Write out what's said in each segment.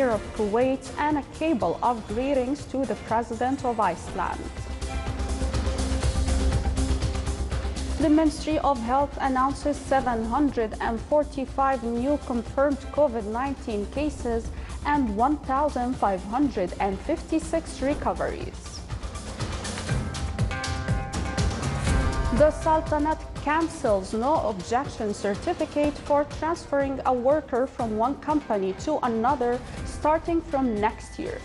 Emir of Kuwait, and a cable of greetings to the President of Iceland. The Ministry of Health announces 745 new confirmed COVID-19 cases and 1,556 recoveries. The Sultanate cancels no objection certificate for transferring a worker from one company to another starting from next year.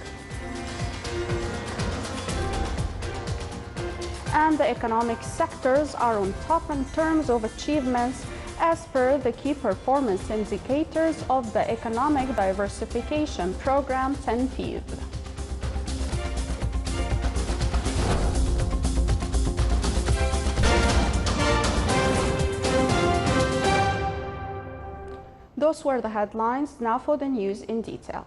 And the economic sectors are on top in terms of achievements as per the key performance indicators of the Economic Diversification Program 10-FEED. Those were the headlines. Now for the news in detail.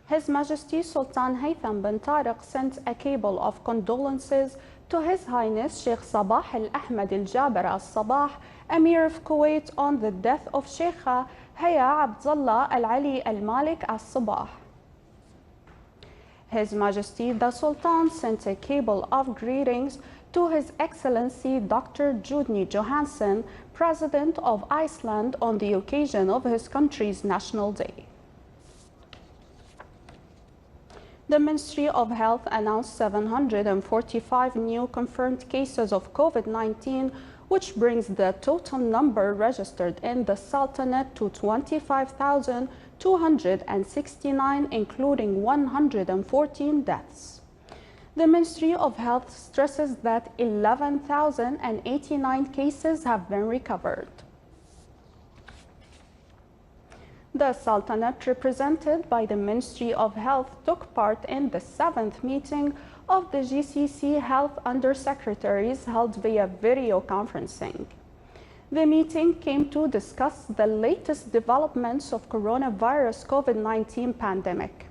His Majesty Sultan Haytham bin Tariq sent a cable of condolences to His Highness Sheikh Sabah Al-Ahmed Al-Jaber Al-Sabah, Emir of Kuwait, on the death of Sheikha Haya Abdullah Al-Ali Al-Malik Al-Sabah. His Majesty the Sultan sent a cable of greetings to His Excellency Dr. Judny Johansson, President of Iceland, on the occasion of his country's National Day. The Ministry of Health announced 745 new confirmed cases of COVID-19, which brings the total number registered in the Sultanate to 25,269, including 114 deaths. The Ministry of Health stresses that 11,089 cases have been recovered. The Sultanate, represented by the Ministry of Health, took part in the 7th meeting of the GCC Health Undersecretaries held via video conferencing. The meeting came to discuss the latest developments of coronavirus COVID-19 pandemic.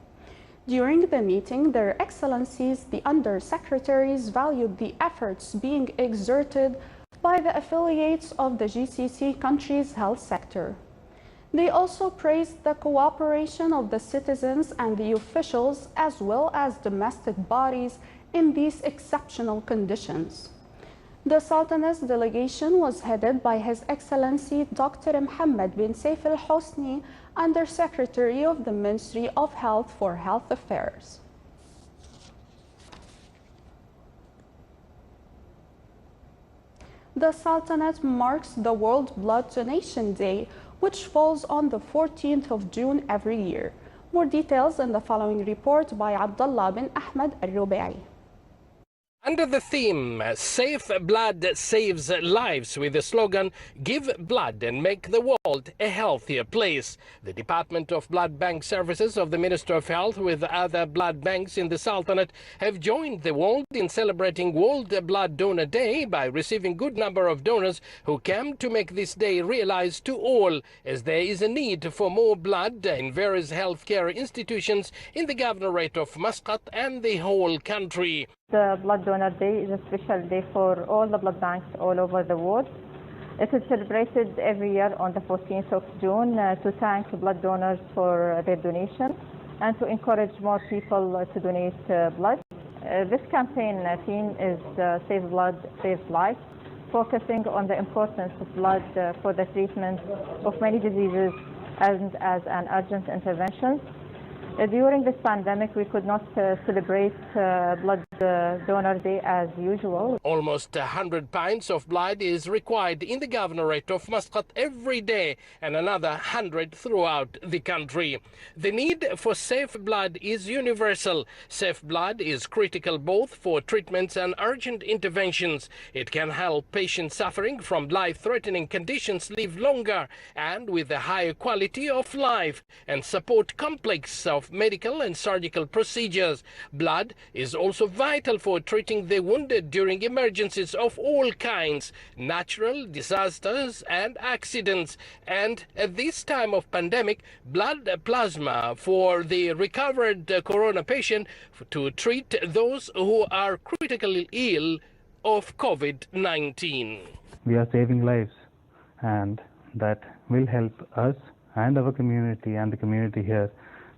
During the meeting, Their Excellencies, the Undersecretaries, valued the efforts being exerted by the affiliates of the GCC countries' health sector. They also praised the cooperation of the citizens and the officials as well as domestic bodies in these exceptional conditions. The Sultanate's delegation was headed by His Excellency Dr. Mohammed bin Saif Al Hosni, Undersecretary of the Ministry of Health for Health Affairs. The Sultanate marks the World Blood Donation Day, which falls on the 14th of June every year. More details in the following report by Abdullah bin Ahmed Al-Rubai. Under the theme, Safe Blood Saves Lives, with the slogan, Give Blood and Make the World a Healthier Place, the Department of Blood Bank Services of the Minister of Health with other blood banks in the Sultanate have joined the world in celebrating World Blood Donor Day by receiving good number of donors who came to make this day realized to all, as there is a need for more blood in various healthcare institutions in the Governorate of Muscat and the whole country. The Blood Donor Day is a special day for all the blood banks all over the world. It is celebrated every year on the 14th of June to thank blood donors for their donation and to encourage more people to donate blood. This campaign theme is Save Blood, Save Life, focusing on the importance of blood for the treatment of many diseases and as an urgent intervention. During this pandemic, we could not celebrate Blood Donor Day as usual. Almost 100 pints of blood is required in the Governorate of Muscat every day, and another 100 throughout the country. The need for safe blood is universal. Safe blood is critical both for treatments and urgent interventions. It can help patients suffering from life-threatening conditions live longer and with a higher quality of life, and support complex of medical and surgical procedures. Blood is also vital for treating the wounded during emergencies of all kinds, natural disasters and accidents. And at this time of pandemic, blood plasma for the recovered corona patient to treat those who are critically ill of COVID-19. We are saving lives, and that will help us and our community and the community here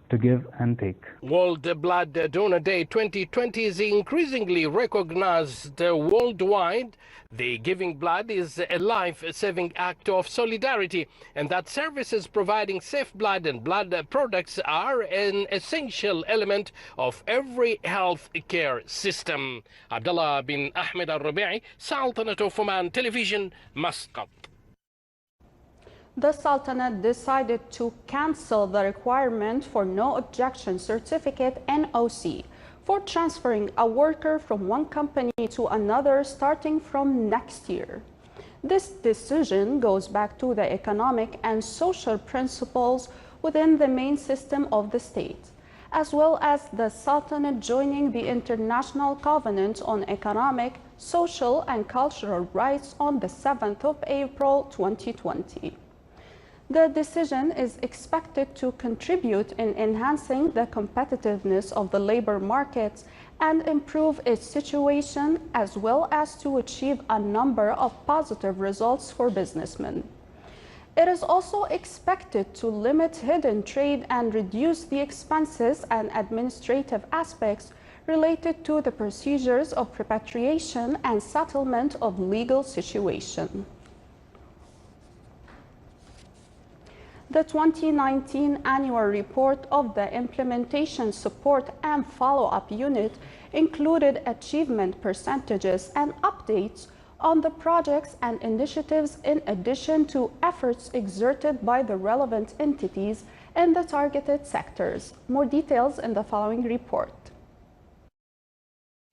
to give and take. World Blood Donor Day 2020 is increasingly recognized worldwide. The giving blood is a life-saving act of solidarity, and that services providing safe blood and blood products are an essential element of every health care system. Abdullah bin Ahmed al-Rabi'i, Sultanate of Oman Television, Muscat. The Sultanate decided to cancel the requirement for no objection certificate (NOC) for transferring a worker from one company to another starting from next year. This decision goes back to the economic and social principles within the main system of the state, as well as the Sultanate joining the International Covenant on Economic, Social and Cultural Rights on the 7th of April 2020. The decision is expected to contribute in enhancing the competitiveness of the labor markets and improve its situation, as well as to achieve a number of positive results for businessmen. It is also expected to limit hidden trade and reduce the expenses and administrative aspects related to the procedures of repatriation and settlement of legal situation. The 2019 annual report of the Implementation Support and Follow-up Unit included achievement percentages and updates on the projects and initiatives in addition to efforts exerted by the relevant entities in the targeted sectors. More details in the following report.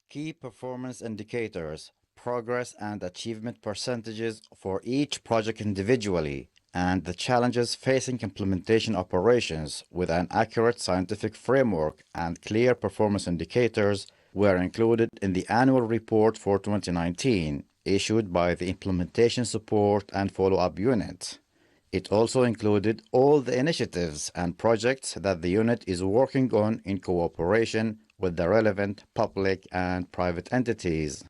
Key performance indicators, progress and achievement percentages for each project individually, and the challenges facing implementation operations with an accurate scientific framework and clear performance indicators were included in the annual report for 2019 issued by the Implementation Support and Follow-up Unit. It also included all the initiatives and projects that the unit is working on in cooperation with the relevant public and private entities.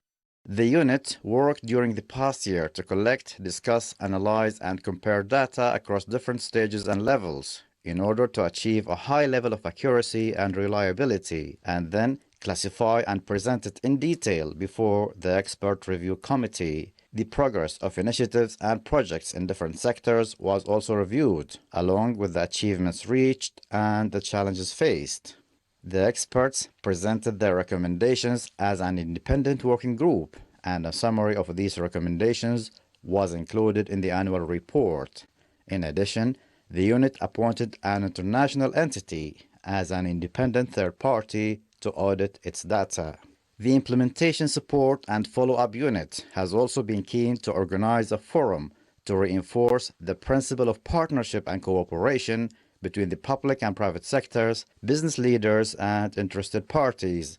The unit worked during the past year to collect, discuss, analyze, and compare data across different stages and levels in order to achieve a high level of accuracy and reliability, and then classify and present it in detail before the Expert Review Committee. The progress of initiatives and projects in different sectors was also reviewed, along with the achievements reached and the challenges faced. The experts presented their recommendations as an independent working group, and a summary of these recommendations was included in the annual report. In addition, the unit appointed an international entity as an independent third party to audit its data. The Implementation Support and Follow-up Unit has also been keen to organize a forum to reinforce the principle of partnership and cooperation between the public and private sectors, business leaders, and interested parties,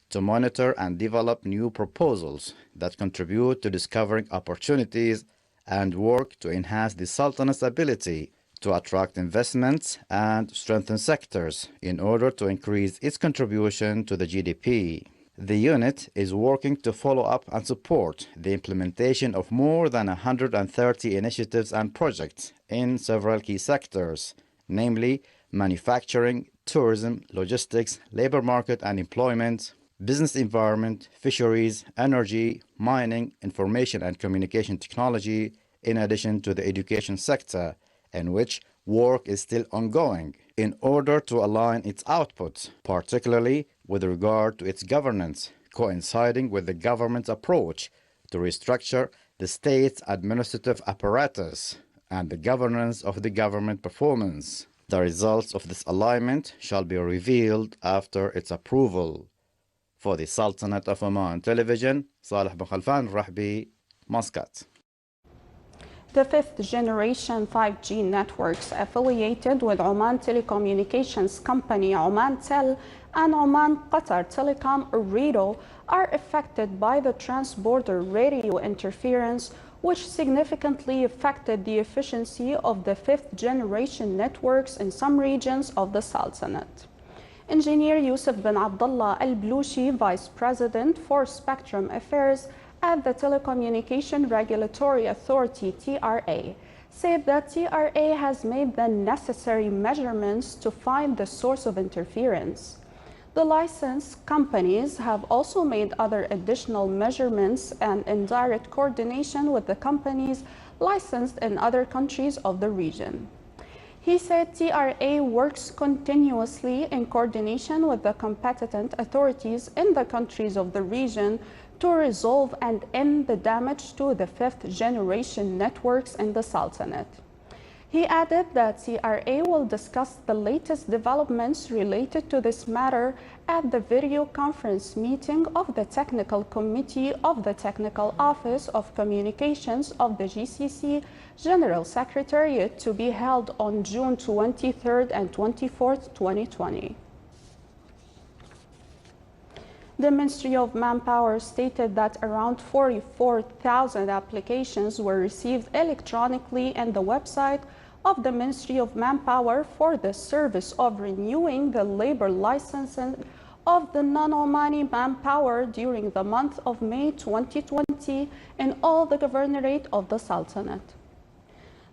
to monitor and develop new proposals that contribute to discovering opportunities and work to enhance the Sultanate's ability to attract investments and strengthen sectors in order to increase its contribution to the GDP. The unit is working to follow up and support the implementation of more than 130 initiatives and projects in several key sectors, namely manufacturing, tourism, logistics, labor market and employment, business environment, fisheries, energy, mining, information and communication technology, in addition to the education sector, in which work is still ongoing, in order to align its outputs, particularly with regard to its governance, coinciding with the government's approach to restructure the state's administrative apparatus and the governance of the government performance. The results of this alignment shall be revealed after its approval. For the Sultanate of Oman Television, Saleh bin Khalfan Rahbi, Muscat. The fifth generation 5G networks affiliated with Oman Telecommunications Company Omantel and Oman Qatar Telecom Ooredoo are affected by the transborder radio interference, which significantly affected the efficiency of the fifth generation networks in some regions of the Sultanate. Engineer Yusuf bin Abdullah Al-Blushi, Vice President for Spectrum Affairs at the Telecommunication Regulatory Authority (TRA), said that TRA has made the necessary measurements to find the source of interference. The licensed companies have also made other additional measurements and in direct coordination with the companies licensed in other countries of the region. He said TRA works continuously in coordination with the competent authorities in the countries of the region to resolve and end the damage to the fifth-generation networks in the Sultanate. He added that TRA will discuss the latest developments related to this matter at the video conference meeting of the Technical Committee of the Technical Office of Communications of the GCC General Secretariat to be held on June 23rd and 24th, 2020. The Ministry of Manpower stated that around 44,000 applications were received electronically in the website of the Ministry of Manpower for the service of renewing the labor licensing of the non-Omani manpower during the month of May 2020 in all the governorate of the Sultanate.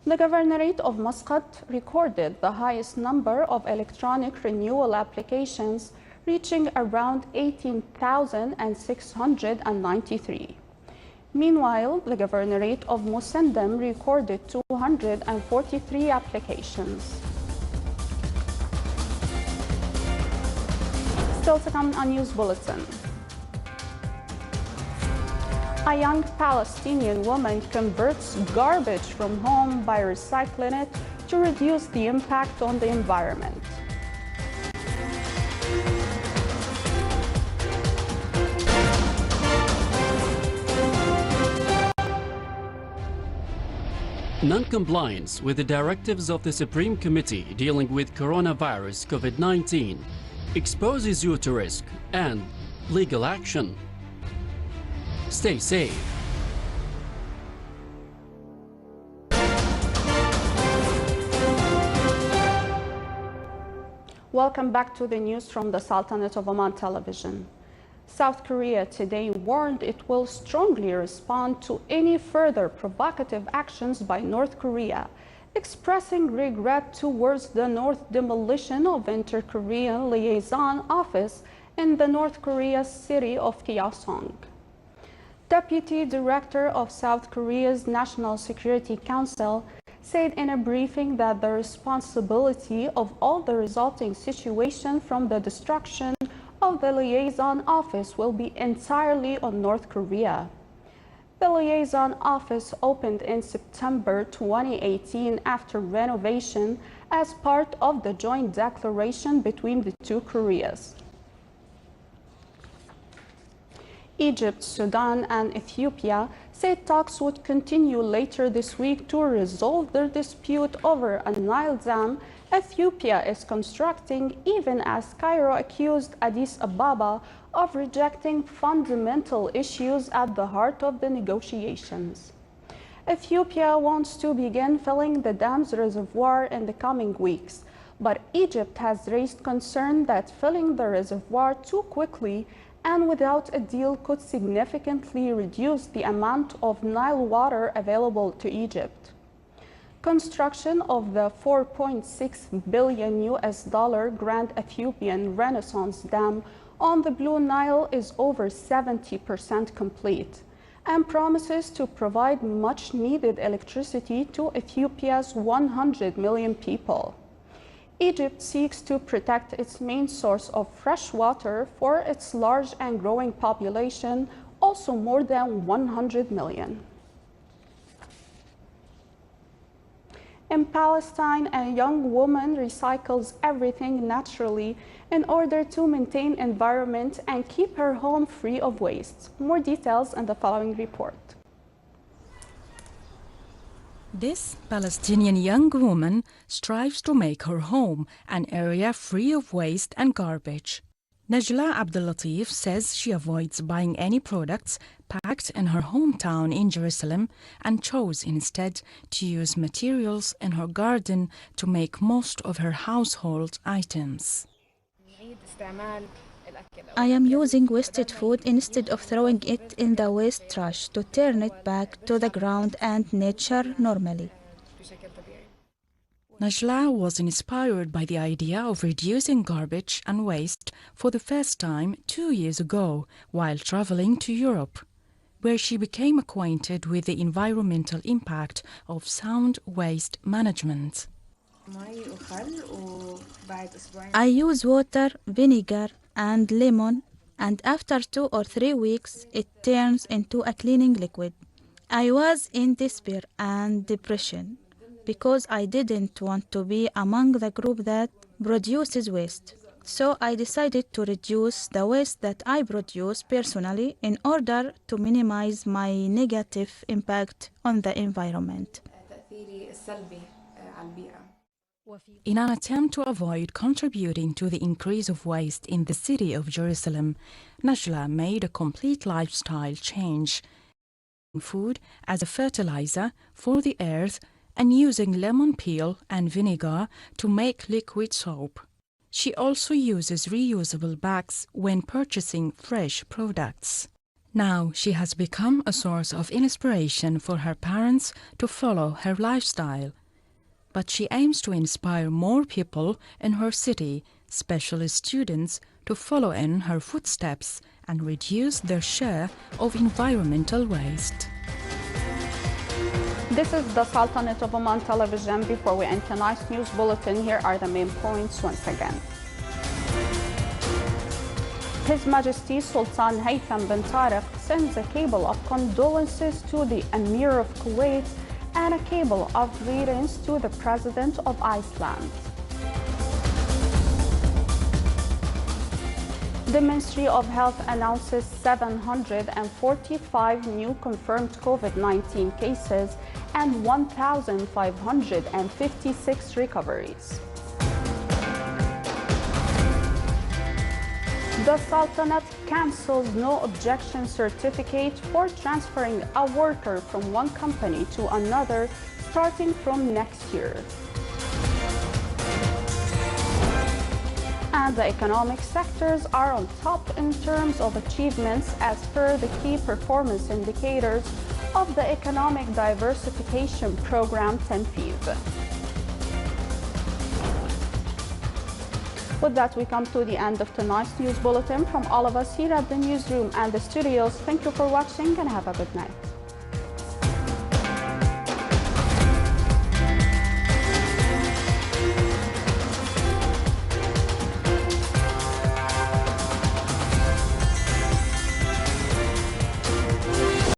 The governorate of Muscat recorded the highest number of electronic renewal applications, reaching around 18,693. Meanwhile, the governorate of Musandam recorded 243 applications. Still to come on News Bulletin. A young Palestinian woman converts garbage from home by recycling it to reduce the impact on the environment. Non-compliance with the directives of the Supreme Committee dealing with coronavirus COVID-19 exposes you to risk and legal action. Stay safe. Welcome back to the news from the Sultanate of Oman television. South Korea today warned it will strongly respond to any further provocative actions by North Korea, expressing regret towards the North demolition of Inter-Korean Liaison Office in the North Korea's city of Gyeongsang. Deputy Director of South Korea's National Security Council said in a briefing that the responsibility of all the resulting situation from the destruction of the liaison office will be entirely on North Korea. The liaison office opened in September 2018 after renovation as part of the joint declaration between the two Koreas. Egypt, Sudan, and Ethiopia said talks would continue later this week to resolve their dispute over a Nile dam Ethiopia is constructing, even as Cairo accused Addis Ababa of rejecting fundamental issues at the heart of the negotiations. Ethiopia wants to begin filling the dam's reservoir in the coming weeks, but Egypt has raised concern that filling the reservoir too quickly and without a deal could significantly reduce the amount of Nile water available to Egypt. Construction of the $4.6 billion Grand Ethiopian Renaissance Dam on the Blue Nile is over 70% complete and promises to provide much needed electricity to Ethiopia's 100 million people. Egypt seeks to protect its main source of fresh water for its large and growing population, also more than 100 million. In Palestine, a young woman recycles everything naturally in order to maintain environment and keep her home free of waste. More details in the following report. This Palestinian young woman strives to make her home an area free of waste and garbage. Najla Abdulatif says she avoids buying any products packed in her hometown in Jerusalem and chose instead to use materials in her garden to make most of her household items. I am using wasted food instead of throwing it in the waste trash to turn it back to the ground and nature normally. Najla was inspired by the idea of reducing garbage and waste for the first time 2 years ago while traveling to Europe, where she became acquainted with the environmental impact of sound waste management. I use water, vinegar, and lemon, and after 2 or 3 weeks, it turns into a cleaning liquid. I was in despair and depression because I didn't want to be among the group that produces waste. So I decided to reduce the waste that I produce personally in order to minimize my negative impact on the environment. In an attempt to avoid contributing to the increase of waste in the city of Jerusalem, Najla made a complete lifestyle change, food as a fertilizer for the earth and using lemon peel and vinegar to make liquid soap. She also uses reusable bags when purchasing fresh products. Now she has become a source of inspiration for her parents to follow her lifestyle. But she aims to inspire more people in her city, especially students, to follow in her footsteps and reduce their share of environmental waste. This is the Sultanate of Oman television. Before we end tonight's news bulletin, here are the main points once again. His Majesty Sultan Haytham bin Tariq sends a cable of condolences to the Emir of Kuwait and a cable of greetings to the President of Iceland. The Ministry of Health announces 745 new confirmed COVID-19 cases and 1,556 recoveries. The Sultanate cancels no objection certificate for transferring a worker from one company to another starting from next year. And the economic sectors are on top in terms of achievements as per the key performance indicators of the Economic Diversification Program Tanfiz. With that, we come to the end of tonight's news bulletin. From all of us here at the newsroom and the studios, thank you for watching and have a good night.